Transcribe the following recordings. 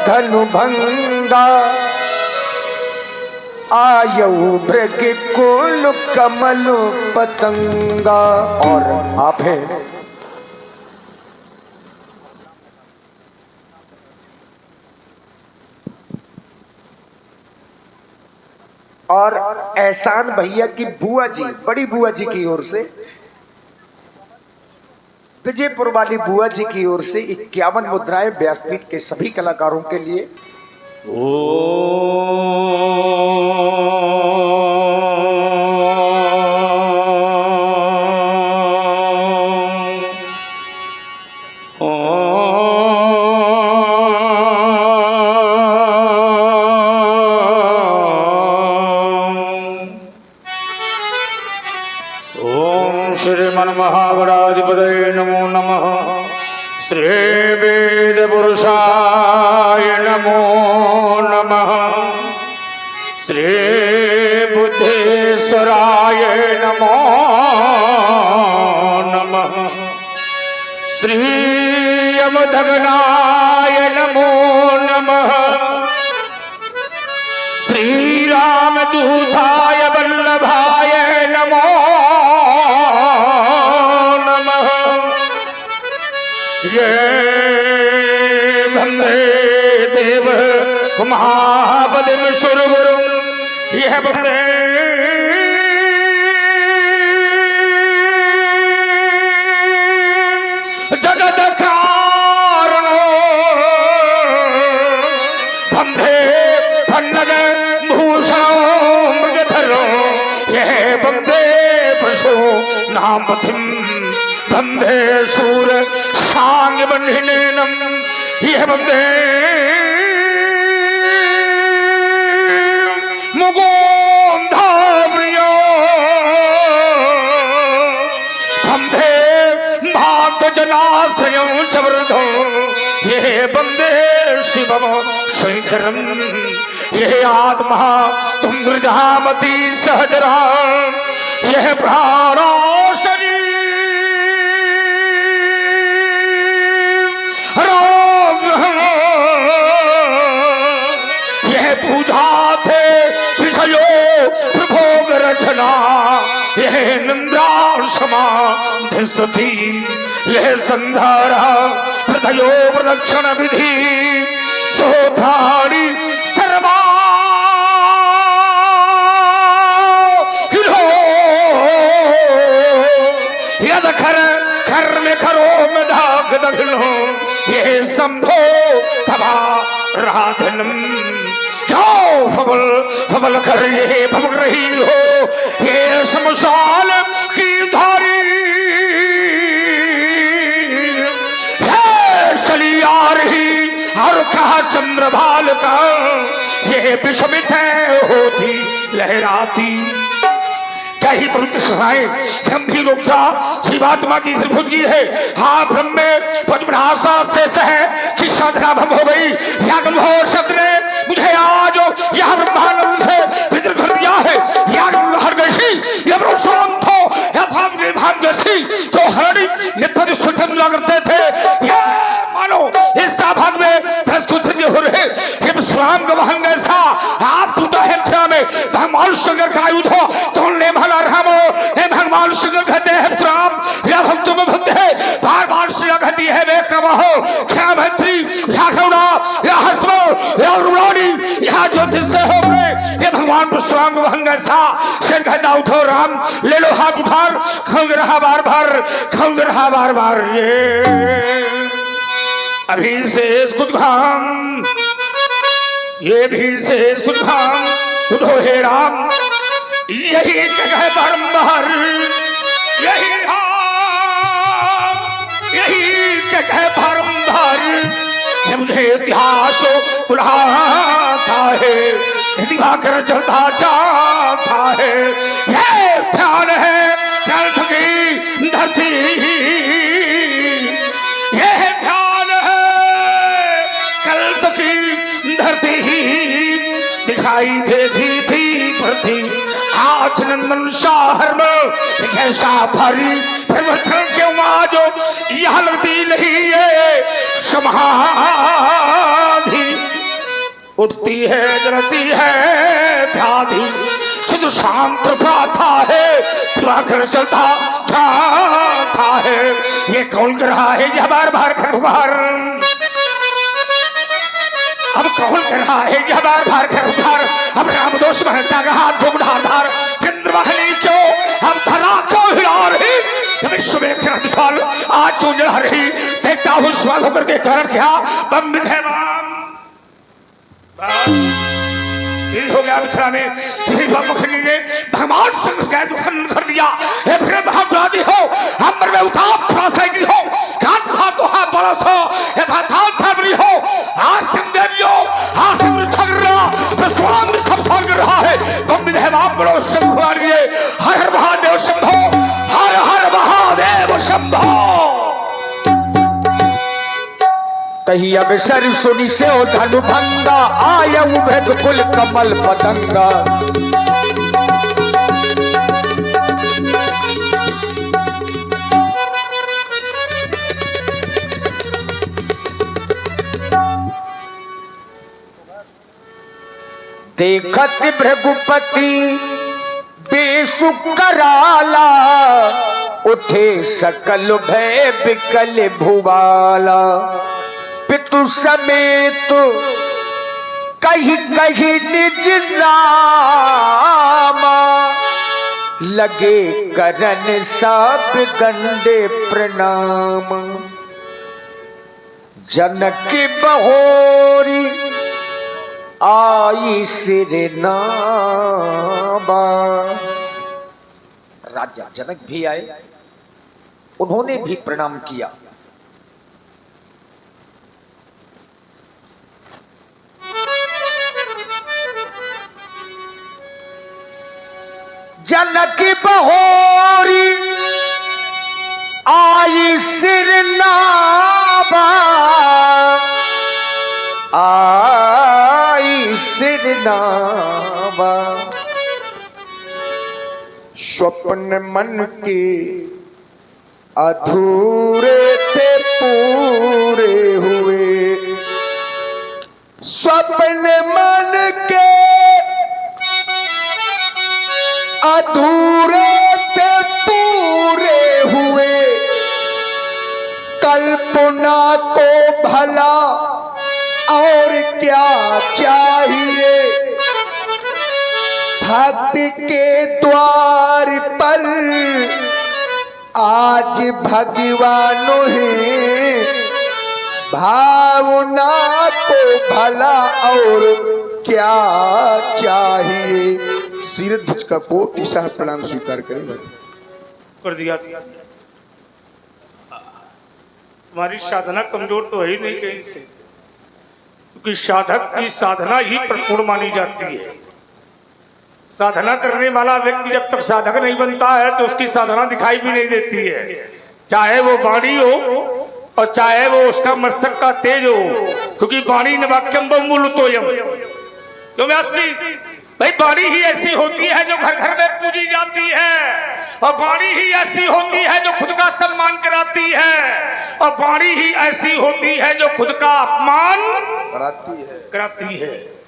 धनु भंगा आयु भृग कुल कमल पतंगा। और आप हैं और एहसान भैया की बुआ जी, बड़ी बुआ जी की ओर से, विजयपुर वाली बुआ जी की ओर से 51 मुद्राएं व्यासपीठ के सभी कलाकारों के लिए। महागणाधिपतये नमो नमः। श्री वेद पुरुषाय नमो नमः। श्री बुद्धेश्वराय नमो नमः। श्री यमदग्नाय नमो नमः। श्री रामदूताय वल्लभाय नमो ये वंदे देव महाबलिम सुरवरम। यह वंदे जगत कारणो वंदे भन्नग भूषणो मृगधरो। यह वंदे पशु नाम पथिम वंदे शूर सांग बंधिनेनम। यह वंदे मुकुंदा प्रियो वंदे भात जनाश्रयं चवृधो। यह वंदे शिवम शंकरम। यह आत्मा तुम गृहामती सहजरा। यह प्राणो पूजा थे विषयो प्रभोग रचना। यह निंदा समाधि। यह संधारा हृदयो प्रदक्षिण विधि। सोधारी सर्वा यद खर खर में खरो में धाक दखनो। यह संभो तबा राधनम। क्यों फबल फबल कर ये भमक रही हो। ये शमशान की धारी है चली आ रही और कहा चंद्रभाल का। ये विषमित है होती लहराती। क्या ही पवित्र सभाएं गंभीर रूप से शिवात्मा की त्रिभुजी है। हाँ ब्रह्म में पद्मनासा से है कि साधना भंग हो गई। यागम शब्द ने मुझे आज यह ब्रह्मानंद से विद्र कर दिया है। यागम हर गई यह ब्रह्मानंद यथाग्नि भाग्यसी तो हरि नित्य सुठन लगते थे। ये मानो इस भाग में प्रस्तुत हो रहे ये विश्राम गवाहन ऐसा आप टूटा है क्या में भगवान शंकर का आयुध हो तोड़ने भला रामो। हे भगवान शंकर कहते हैं राम या भक्त में भक्त है। बार बार श्री कहती है वे क्रमहो क्या भत्री या खौड़ा या हसमो या रुलानी या ज्योतिष से हो गए। ये भगवान विश्राम गवाहन ऐसा शेर कहता उठो राम ले लो हाथ उठार खंग रहा बार बार खंग रहा बार बार। ये अभी से कुछ घाम ये भी से कुछ घाम उठो हे राम। यही जगह बारंबार यही राम यही जगह बारंबार। मुझे इतिहास बुलाता है दिवाकर चलता जाता है। ये ध्यान है चल थकी धरती। यह ध्यान है कल तकी धरती दिखाई देती थी पृथ्वी। आज नंदन शहर में ऐसा भारी परिवर्तन क्यों आज यह लगती नहीं है समाधि। उठती है जलती है व्याधि शुद्ध शांत प्राथा है घर चलता था है। ये कौन कर रहा है यह बार बार खरबार, अब कौन कर रहा है यह बार बार खरबार। अब रामदोष महता का हाथ धूप धार चंद्रवाहिनी क्यों हम धरा क्यों हिला रही विश्व में विशाल आज क्यों जला रही। देखता हूँ स्वाद होकर के कारण क्या बम है हो गया मिश्रा में ने भगवान शंकर कर दिया। फिर भावी हो हम में उताप प्रासैनी हो घाट तो हा बरस हो हे भाताल थाबरी हो आसिम देवियो आसिम छगरा तो स्वाम सब कर रहा है। बम है बाप बड़ो शंभु हर हर महादेव शंभो हर हर महादेव शंभो। कही अब सर सुनी से ओ धनु भंगा आया उभेद कुल कमल पतंगा। देखत भृगुपति बेसुख कराला उठे सकल भय बिकल भुवाला। पितु समेत कही कही निज नामा लगे करन सब दंडे प्रणाम। जनक बहोरी आई सिर नामा। राजा जनक भी आए, उन्होंने भी प्रणाम किया। जनक बहोरी आई सिर नामा आई सिर नामा। स्वप्न मन के अधूरे थे पूरे हुए। स्वप्न मन के अधूरे थे पूरे हुए। कल्पना को भला और क्या चाहिए। भक्त के द्वार पर आज भगवानों है। भावना को भला और क्या चाहिए। सिर ध्वज का कोटि सह प्रणाम स्वीकार करें। कर दिया। तुम्हारी साधना कमजोर तो है ही नहीं कहीं से, क्योंकि साधक की साधना ही परिपूर्ण मानी जाती है। साधना करने वाला व्यक्ति जब तक साधक नहीं बनता है तो उसकी साधना दिखाई भी नहीं देती है, चाहे वो वाणी हो और चाहे वो उसका मस्तक का तेज हो। क्योंकि वाणी न वाक्यम बहुमूल्य तोयम, क्यों भाई वाणी ही ऐसी होती है जो घर घर में पूजी जाती है, और वाणी ही ऐसी होती है जो खुद का सम्मान कराती है, और वाणी ही ऐसी होती है जो खुद का अपमान कराती है।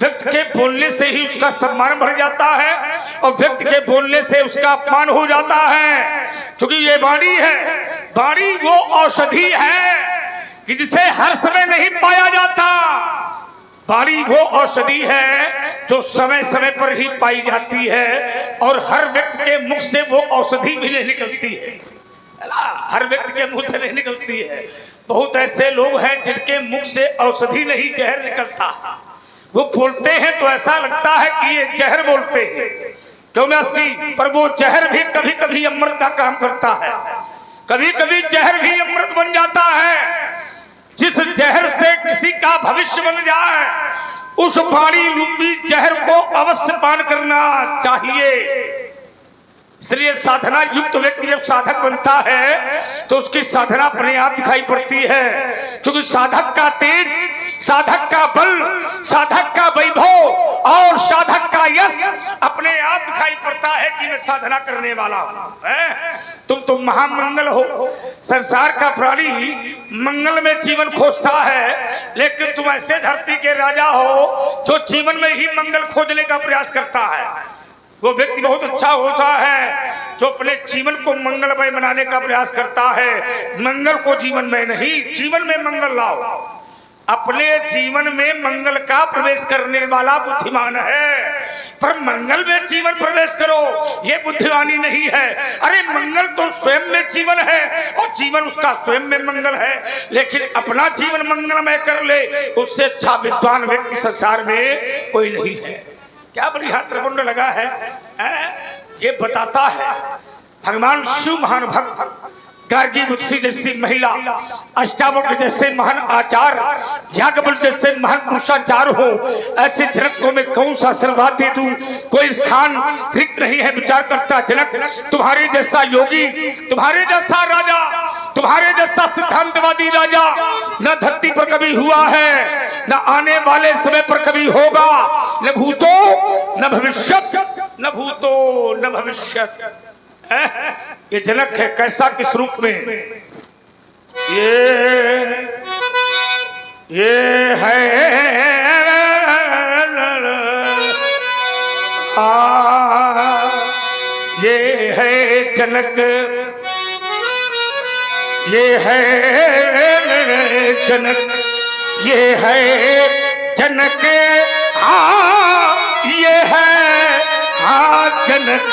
व्यक्ति के बोलने से ही उसका सम्मान बढ़ जाता है और व्यक्ति के बोलने से उसका अपमान हो जाता है। क्योंकि ये वाणी है, वाणी वो औषधि है कि जिसे हर समय नहीं पाया जाता। वाणी वो औषधि है जो समय समय पर ही पाई जाती है, और हर व्यक्ति के मुख से वो औषधि भी नहीं निकलती है। हर व्यक्ति के मुख से नहीं निकलती है। बहुत ऐसे लोग हैं जिनके मुख से औषधि नहीं जहर निकलता। वो बोलते हैं तो ऐसा लगता है कि ये जहर बोलते हैं, क्यों पर वो जहर भी कभी कभी अमृत का काम करता है। कभी कभी जहर भी अमृत बन जाता है। जिस जहर से किसी का भविष्य बन जाए उस वाणी रूपी जहर को अवश्य पान करना चाहिए। इसलिए साधना युक्त व्यक्ति जब साधक बनता है तो उसकी साधना अपने आप दिखाई पड़ती है। क्योंकि साधक का तेज, साधक का बल, साधक का वैभव और साधक का यश अपने आप दिखाई पड़ता है कि मैं साधना करने वाला हूं। तुम तो महामंगल हो। संसार का प्राणी मंगल में जीवन खोजता है, लेकिन तुम ऐसे धरती के राजा हो जो जीवन में ही मंगल खोजने का प्रयास करता है। वो व्यक्ति बहुत अच्छा होता है जो अपने जीवन को मंगलमय बनाने का प्रयास करता है। मंगल को जीवन में नहीं, जीवन में मंगल लाओ। अपने जीवन में मंगल का प्रवेश करने वाला बुद्धिमान है, पर मंगल में जीवन प्रवेश करो ये बुद्धिमानी नहीं है। अरे मंगल तो स्वयं में जीवन है और जीवन उसका स्वयं में मंगल है, लेकिन अपना जीवन मंगलमय कर ले उससे अच्छा विद्वान व्यक्ति संसार में कोई नहीं है। क्या बढ़िया त्रिपुंड लगा है, ये बताता है भगवान शिव महान भक्त, गार्गी मुत्सी जैसी महिला, अष्टावक्र जैसे महान आचार्य, याज्ञवल्क्य जैसे महान पुरुषाचार हो, ऐसे जनक को मैं कौन सा आशीर्वाद दे दूं? कोई स्थान रिक्त नहीं है। विचार करता जनक, तुम्हारे जैसा योगी, तुम्हारे जैसा राजा, तुम्हारे जैसा सिद्धांतवादी राजा न धरती पर कभी हुआ है, न आने वाले समय पर कभी होगा, न भूतो न भविष्यत, न भूतो न भविष्यत। ये जनक है, कैसा किस रूप में? ये है ये है जनक, ये है जनक, ये है जनक, ये है जनक।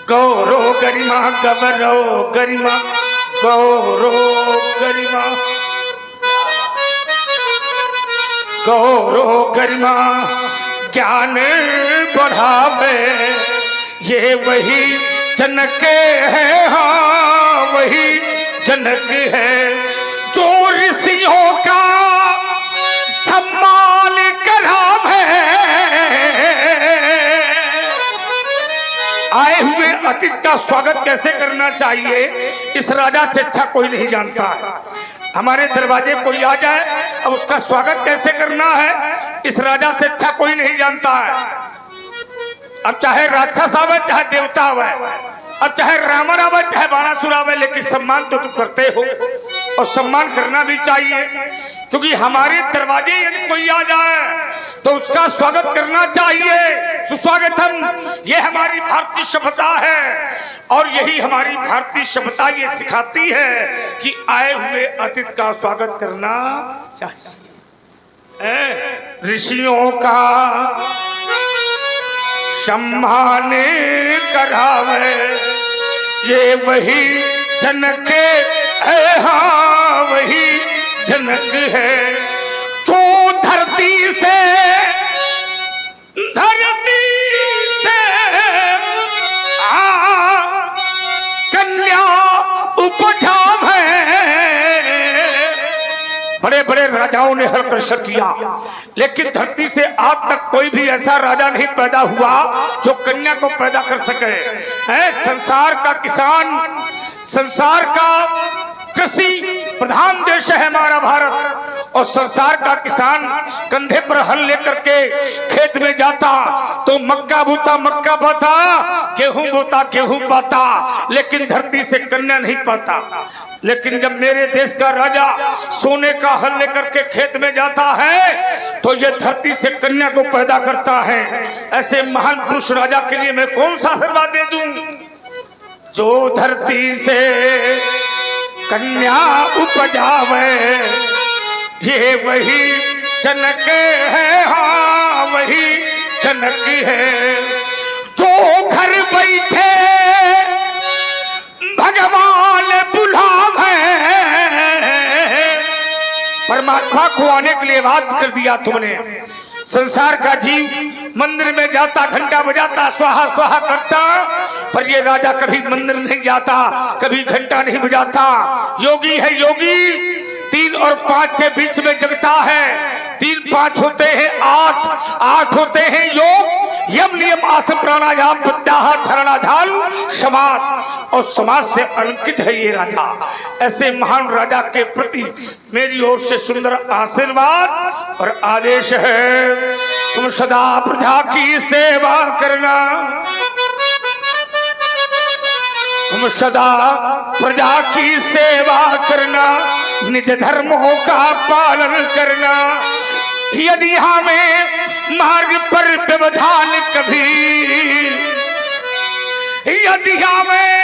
गौरव गरिमा गौरव गरिमा गौरव गरिमा गौरव गरिमा ज्ञान बढ़ावे, ये वही जनक है, हाँ वही जनक है जो ऋषियों का सम्मान करावे। आए हुए अतिथि का स्वागत कैसे करना चाहिए इस राजा से अच्छा कोई नहीं जानता है। हमारे दरवाजे कोई आ जाए, अब उसका स्वागत कैसे करना है इस राजा से अच्छा कोई नहीं जानता है। अब चाहे राक्षस आवे, चाहे देवता आवे, अब चाहे रावण आवे, चाहे बाणासुर आवे, लेकिन सम्मान तो तुम करते हो और सम्मान करना भी चाहिए, क्योंकि हमारे दरवाजे यदि कोई आ जाए तो उसका स्वागत करना चाहिए। सुस्वागतम, ये हमारी भारतीय सभ्यता है और यही हमारी भारतीय सभ्यता ये सिखाती है कि आए हुए अतिथि का स्वागत करना चाहिए। ऋषियों का सम्मान करावे, ये वही जनक है, हाँ वही जनक है जो धरती से कन्या उपजावे। बड़े बड़े राजाओं ने हर्ष किया, लेकिन धरती से आज तक कोई भी ऐसा राजा नहीं पैदा हुआ जो कन्या को पैदा कर सके। संसार का किसान, संसार का कृषि प्रधान देश है हमारा भारत, और संसार का किसान कंधे पर हल लेकर के खेत में जाता तो मक्का बोता मक्का पाता, गेहूं बोता गेहूं पाता, लेकिन धरती से कन्या नहीं पाता। लेकिन जब मेरे देश का राजा सोने का हल लेकर के खेत में जाता है तो ये धरती से कन्या को पैदा करता है। ऐसे महान पुरुष राजा के लिए मैं कौन सा आशीर्वाद दे दूं? जो धरती से कन्या उपजावे, ये वही जनक है, हाँ वही जनक है जो घर बैठे भगवान बुलावे। परमात्मा को आने के लिए बात कर दिया तुमने। संसार का जीव मंदिर में जाता, घंटा बजाता, स्वाहा स्वाहा करता, पर ये राजा कभी मंदिर नहीं जाता, कभी घंटा नहीं बजाता। योगी है योगी, 3 और 5 के बीच में जगता है। 3 5 होते हैं 8, 8 होते हैं योग, यम नियम आसन प्राणायाम प्रत्याहार धारणा ध्यान समाज, और समाज से अंकित है ये राजा। ऐसे महान राजा के प्रति मेरी ओर से सुंदर आशीर्वाद और आदेश है, तुम सदा प्रजा की सेवा करना, तुम सदा प्रजा की सेवा करना, निज धर्मों का पालन करना। यदि हमें मार्ग पर व्यवधान कभी, यदि हमें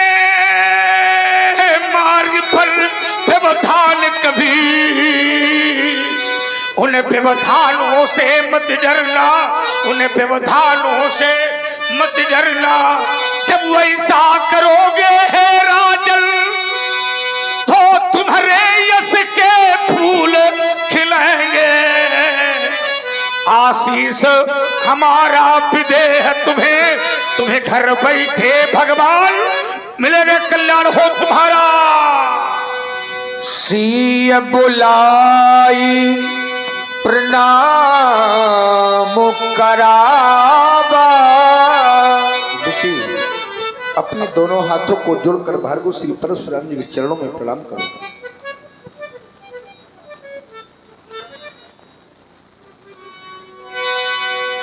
मार्ग पर व्यवधान कभी, उन व्यवधानों से मत डरना, उन व्यवधानों से मत डरना। जब वैसा करोगे हे राजन, तो तुम्हारे यश के फूल खिलेंगे। आशीष हमारा विदेह तुम्हें, तुम्हें घर बैठे भगवान मिलेंगे, कल्याण हो तुम्हारा। सिय बुलाई प्रणाम करावा। देखिए, अपने दोनों हाथों को जोड़कर भार्गव श्री परशुराम जी के चरणों में प्रणाम करो।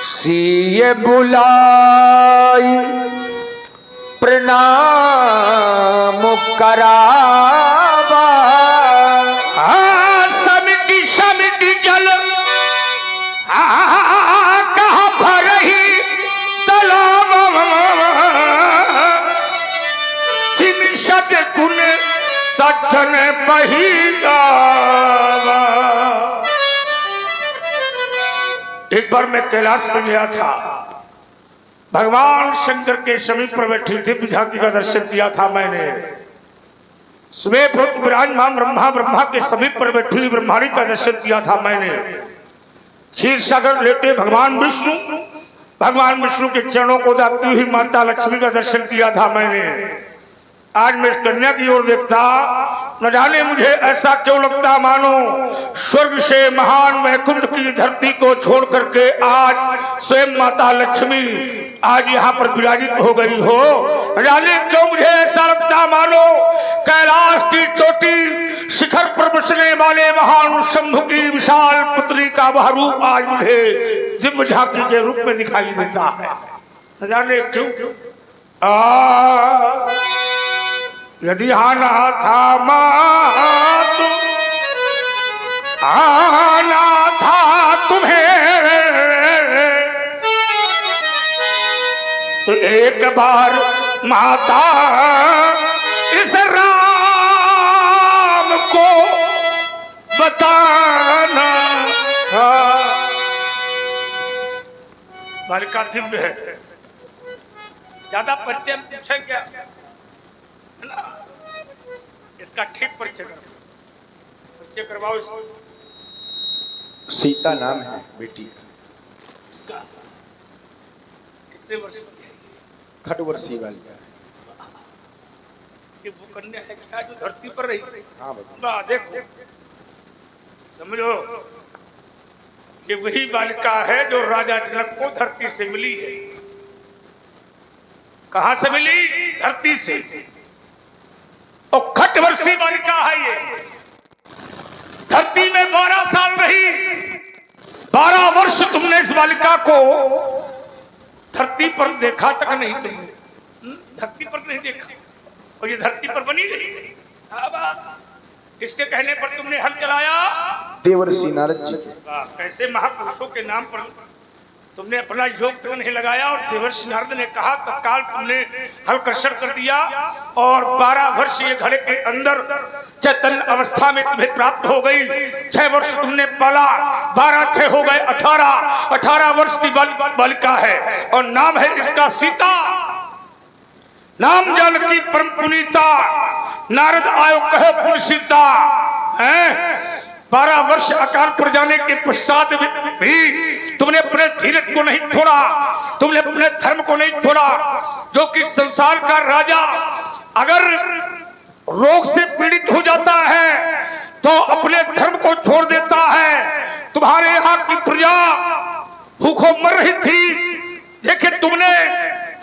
सिय बुलाई प्रणाम करावा। समिति समिति जल कहा भरही तालाब, जिन सद्गुण सज्जन पहिला। एक बार मैं कैलाश में गया था, भगवान शंकर के समीप पर बैठी दिव्य झांकी का दर्शन किया था मैंने। सुबह प्रोक्त विराजमान ब्रह्मा, ब्रह्मा के समीप पर बैठी हुई ब्रह्माणी का दर्शन किया था मैंने। क्षीर सागर लेटे भगवान विष्णु, भगवान विष्णु के चरणों को दाती हुई माता लक्ष्मी का दर्शन किया था मैंने। आज मैं इस कन्या की ओर देखता, न जाने मुझे ऐसा क्यों लगता मानो स्वर्ग से महान वैकुंठ की धरती को छोड़ करके आज स्वयं माता लक्ष्मी आज यहाँ पर विराजित हो गई हो। न जाने क्यों मुझे ऐसा लगता मानो कैलाश की चोटी शिखर पर बसने वाले महान शंभु की विशाल पुत्री का वह रूप आज मुझे दिव्य झांकी के रूप में दिखाई देता है। न जाने क्यों। यदि आना था मात, आना था तुम्हें, तो एक बार माता इस राम को बताना था। बालिका दिव्य है, ज्यादा परिचय पूछे क्या ना, इसका ठीक परिचय करो, परिचय करवाओ इसको। सीता नाम है बेटी का। इसका कितने वर्ष की है? खटवर्षीय बालिका है। ये वो कन्या है क्या जो धरती पर रही? हाँ बताओ। वाह, देखो समझो, ये वही बालिका है जो राजा जनक को धरती से मिली है। कहां से मिली? धरती से। और खटवर्षीय बालिका है ये, धरती में 12 साल रही। 12 वर्ष तुमने इस बालिका को धरती पर देखा तक नहीं, तुमने धरती पर नहीं देखा, और ये धरती पर बनी रही। किसके कहने पर तुमने हल चलाया? देवर्षि नारद जी। कैसे महापुरुषों के नाम पर तुमने अपना योग तक नहीं लगाया, और देवर्षि नारद ने कहा तत्काल तुमने हल कर्षण कर दिया, और 12 वर्ष ये घड़े के अंदर चैतन्य अवस्था में तुम्हें प्राप्त हो गई। 6 वर्ष तुमने पाला, 12 6 हो गए 18 वर्ष की बालिका है, और नाम है इसका सीता। नाम जानकी परम पुनीता, नारद आयो कहो पुण्य सीता है। 12 वर्ष अकाल पड़ जाने के पश्चात भी तुमने अपने धीरज को नहीं छोड़ा, तुमने अपने धर्म को नहीं छोड़ा। जो कि संसार का राजा अगर रोग से पीड़ित हो जाता है तो अपने धर्म को छोड़ देता है। तुम्हारे यहाँ की प्रजा भूखों मर रही थी, देखे तुमने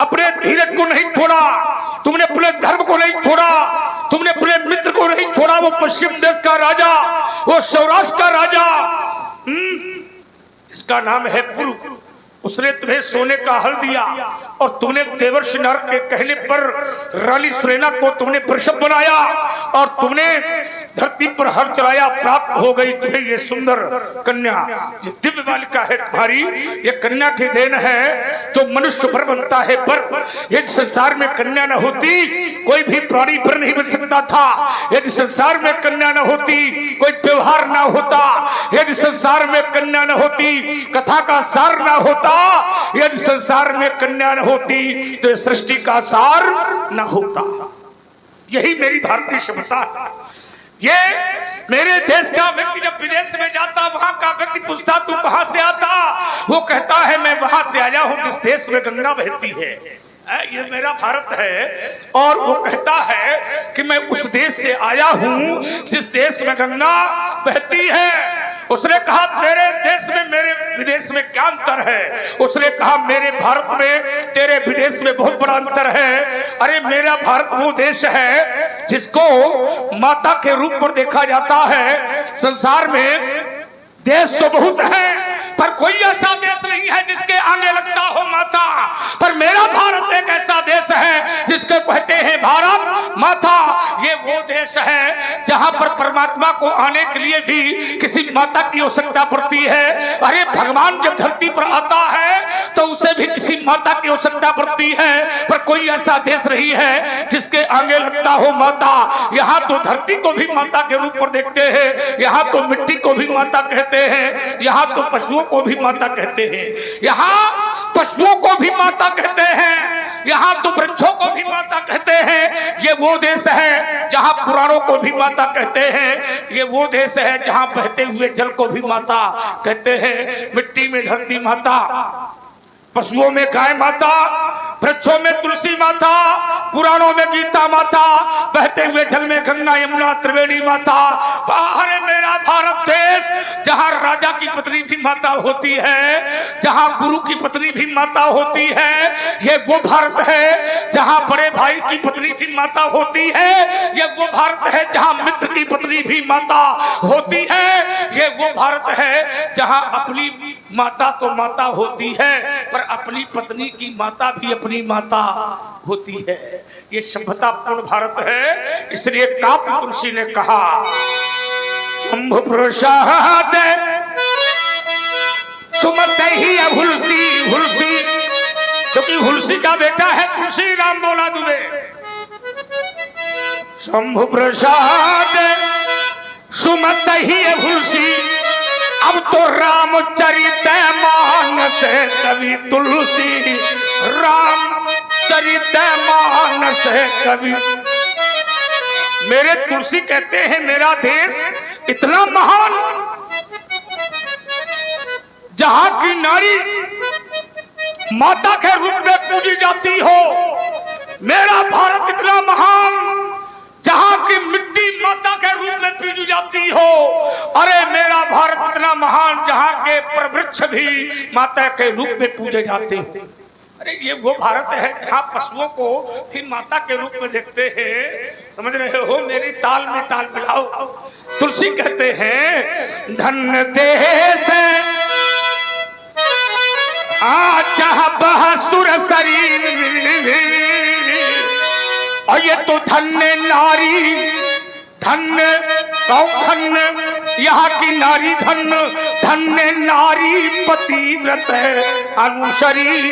अपने धीरज को नहीं छोड़ा, तुमने अपने धर्म को नहीं छोड़ा, तुमने अपने मित्र को नहीं छोड़ा। वो पश्चिम देश का राजा, वो सौराष्ट्र का राजा, इसका नाम है पुरु, उसने तुम्हें सोने का हल दिया और तुमने देवर्षि नारद के कहने पर रानी सुनैना को तुमने वृषभ बनाया और तुमने धरती पर हर चलाया। प्राप्त हो गई तुम्हें ये सुंदर कन्या, ये दिव्य बालिका है तुम्हारी। ये कन्या की देन है जो मनुष्य पर बनता है। पर यदि संसार में कन्या न होती कोई भी प्राणी पर नहीं बन सकता था। यदि संसार में कन्या न होती कोई व्यवहार न होता। यदि संसार में कन्या न होती कथा का सार न होता। यदि संसार में कन्या न होती तो सृष्टि का सार न होता। यही मेरी भारतीय सभ्यता है। ये मेरे देश का व्यक्ति जब विदेश में जाता, वहां का व्यक्ति पूछता तू कहां से आता, वो कहता है मैं वहां से आया हूं जिस देश में गंगा बहती है। ये मेरा भारत है। और वो कहता है कि मैं उस देश से आया हूं जिस देश में गंगा बहती है। उसने कहा तेरे देश में मेरे विदेश में क्या अंतर है? उसने कहा मेरे भारत में तेरे विदेश में बहुत बड़ा अंतर है। अरे मेरा भारत वो देश है जिसको माता के रूप में देखा जाता है। संसार में देश तो बहुत है पर कोई ऐसा देश नहीं है जिसके आगे लगता हो माता। पर मेरा भारत एक ऐसा देश है जिसके कहते हैं भारत माता। ये वो देश है जहां पर परमात्मा को आने के लिए भी किसी माता की आवश्यकता पड़ती है। अरे भगवान जब धरती पर आता है तो उसे भी किसी माता की आवश्यकता पड़ती है। पर कोई ऐसा देश नहीं है जिसके आगे लगता हो माता। यहाँ तो धरती को भी माता के रूप में देखते हैं, यहाँ तो मिट्टी को भी माता कहते हैं, यहाँ तो पशुओं को भी माता कहते हैं, यहाँ पशुओं को भी माता कहते हैं, यहाँ तो वृक्षों को भी माता कहते हैं। ये वो देश है जहाँ पुराणों को भी माता कहते हैं। ये वो देश है जहाँ बहते हुए जल को भी माता कहते हैं। मिट्टी में धरती माता, पशुओं में गाय माता, वृक्षों में तुलसी माता, पुराणों में गीता माता, बहते हुए जल में गंगा यमुना त्रिवेणी माता। बाहर मेरा भारत देश जहां राजा की पत्नी भी माता होती है, जहां गुरु की पत्नी भी माता होती है। ये वो भारत है जहां बड़े भाई की पत्नी भी माता होती है। ये वो भारत है जहां मित्र की पत्नी भी माता होती है। ये वो भारत है जहां अपनी माता तो माता होती है पर अपनी पत्नी की माता भी अपनी माता होती है। ये सभ्यता पूर्ण भारत है। इसलिए काव्य तुलसी ने कहा शंभु प्रसाद सुमत ही हुलसी हुलसी, क्योंकि हुलसी का बेटा है तुलसी। राम बोला दुबे शंभु प्रसाद सुमत ही हुलसी। अब तो रामचरित मानस कवि तुलसी, रामचरित मानस कवि। मेरे तुलसी कहते हैं मेरा देश इतना महान जहां की नारी माता के रूप में पूजी जाती हो। मेरा भारत इतना महान जहां की मिट्टी माता के रूप में पूजी जाती हो। अरे मेरा भारत इतना महान जहां के वृक्ष भी माता के रूप में पूजे जाते हो। अरे ये वो भारत है जहां पशुओं को भी माता के रूप में देखते हैं। समझ रहे हो? मेरी ताल में ताल मिलाओ। तुलसी कहते हैं धन्य देश आचा बहासुर शरीर, और ये तो धन्य नारी, धन्य कौन धन्य? यहाँ की नारी धन्य, धन्य नारी पतिव्रत अनुसरी,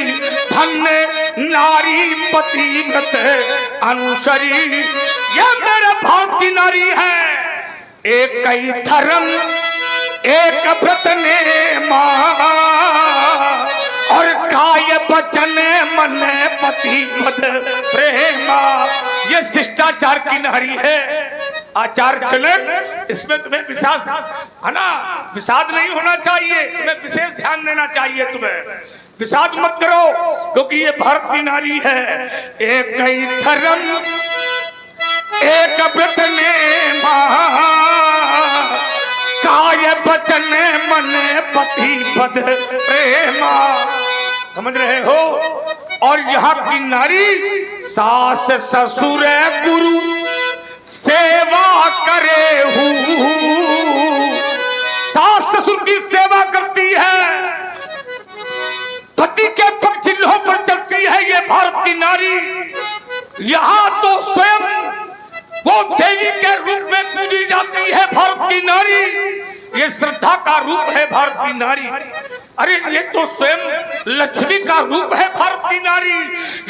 धन्य नारी पतिव्रत अनुसरी। ये मेरे भारत की नारी है। एक कई धर्म एक व्रत ने मां, और काय बचन मन पति पद प्रेमा। ये शिष्टाचार की नारी है। आचार चलन, इसमें तुम्हें विषाद है ना, विषाद नहीं होना चाहिए। इसमें विशेष ध्यान देना चाहिए तुम्हें। विषाद मत करो क्योंकि ये भारत की नारी है। एक कई धर्म एक व्रत ने मां, काय बचन मन पति पद प्रेमा। समझ रहे हो। और यहाँ की नारी सास ससुर गुरु सेवा करे हूँ, सास ससुर की सेवा करती है, पति के पग चिन्हों पर चलती है ये भारत की नारी। यहाँ तो स्वयं वो देवी के रूप में पूजी जाती है भारत की नारी, ये श्रद्धा का रूप है भारत की नारी। अरे ये तो स्वयं लक्ष्मी का रूप है भारत की नारी,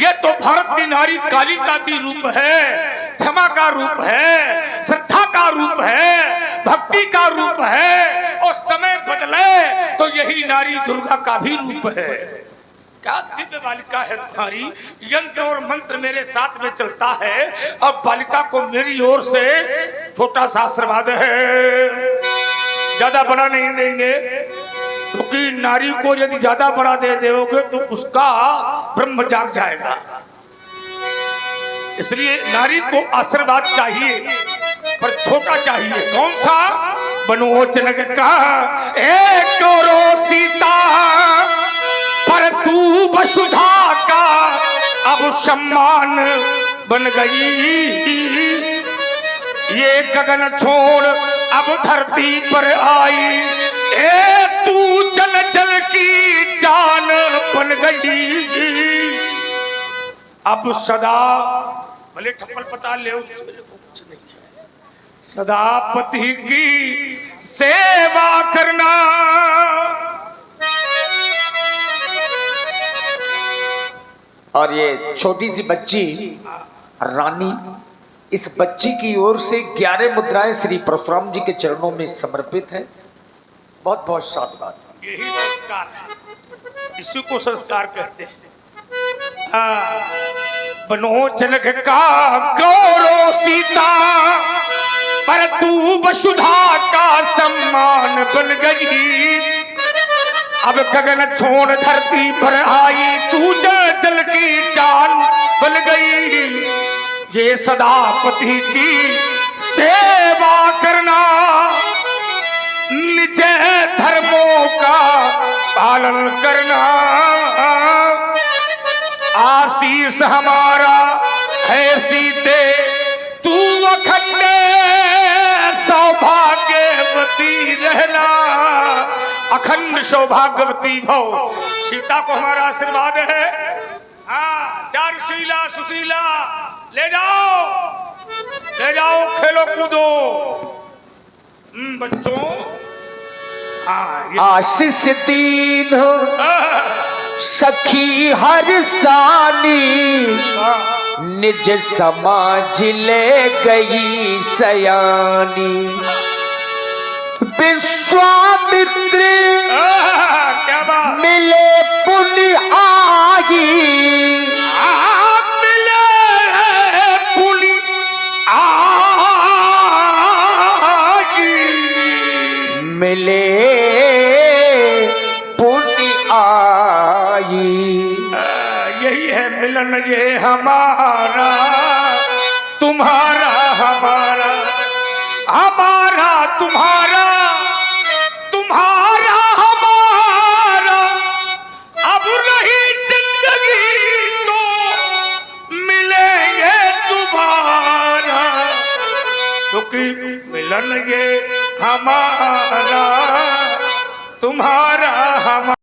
ये तो भारत की नारी काली का भी रूप है, क्षमा का रूप है, श्रद्धा का रूप है, भक्ति का रूप है। और समय बदले तो यही नारी दुर्गा का भी रूप है। क्या दिव्य बालिका है तुम्हारी। यंत्र और मंत्र मेरे साथ में चलता है। अब बालिका को मेरी ओर से छोटा सा आशीर्वाद है, ज्यादा बड़ा नहीं देंगे, क्योंकि नारी को यदि ज्यादा बड़ा दे दोगे तो उसका ब्रह्म जाग जाएगा। इसलिए नारी को आशीर्वाद चाहिए पर छोटा चाहिए। कौन सा? बनोचन का एक रो सीता पर तू वसुधा का अब सम्मान बन गई, ये गगन छोड़ अब धरती पर आई, ए तू जल जल की जान बन गई। अब सदा भले ठप्पल पता ले उससे कुछ नहीं है, सदा पति की सेवा करना। और ये छोटी सी बच्ची रानी, इस बच्ची की ओर से 11 मुद्राएं श्री परशुराम जी के चरणों में समर्पित है। बहुत बहुत साधुवाद। यही संस्कार है, इसी को संस्कार कहते हैं। बनोचन का गौरव सीता पर तू वसुधा का सम्मान बन गई, अब गगन छोड़ धरती पर आई, तू जल जल की जान बन गई, ये सदा पति की सेवा करना, निज धर्मों का पालन करना, आशीष हमारा है सीते, तू अखंड सौभाग्यवती रहना, अखंड सौभाग्यवती भव। सीता को हमारा आशीर्वाद है। हाँ, चारुशीला सुशीला ले जाओ खेलो कूदो बच्चों। हाँ, आशीष दीन सखी हर साली, निज समाज ले गई सयानी, विश्वामित्र मिले पुण्य आगी, मिले पुण्य आगी, मिले पुण्य आई। यही है मिलन ये हमारा तुम्हारा, हमारा हमारा तुम्हारा, तुम्हारा हमारा, अब नहीं जिंदगी तो मिलेंगे दोबारा, क्योंकि मिलन ये हमारा तुम्हारा, हमारा।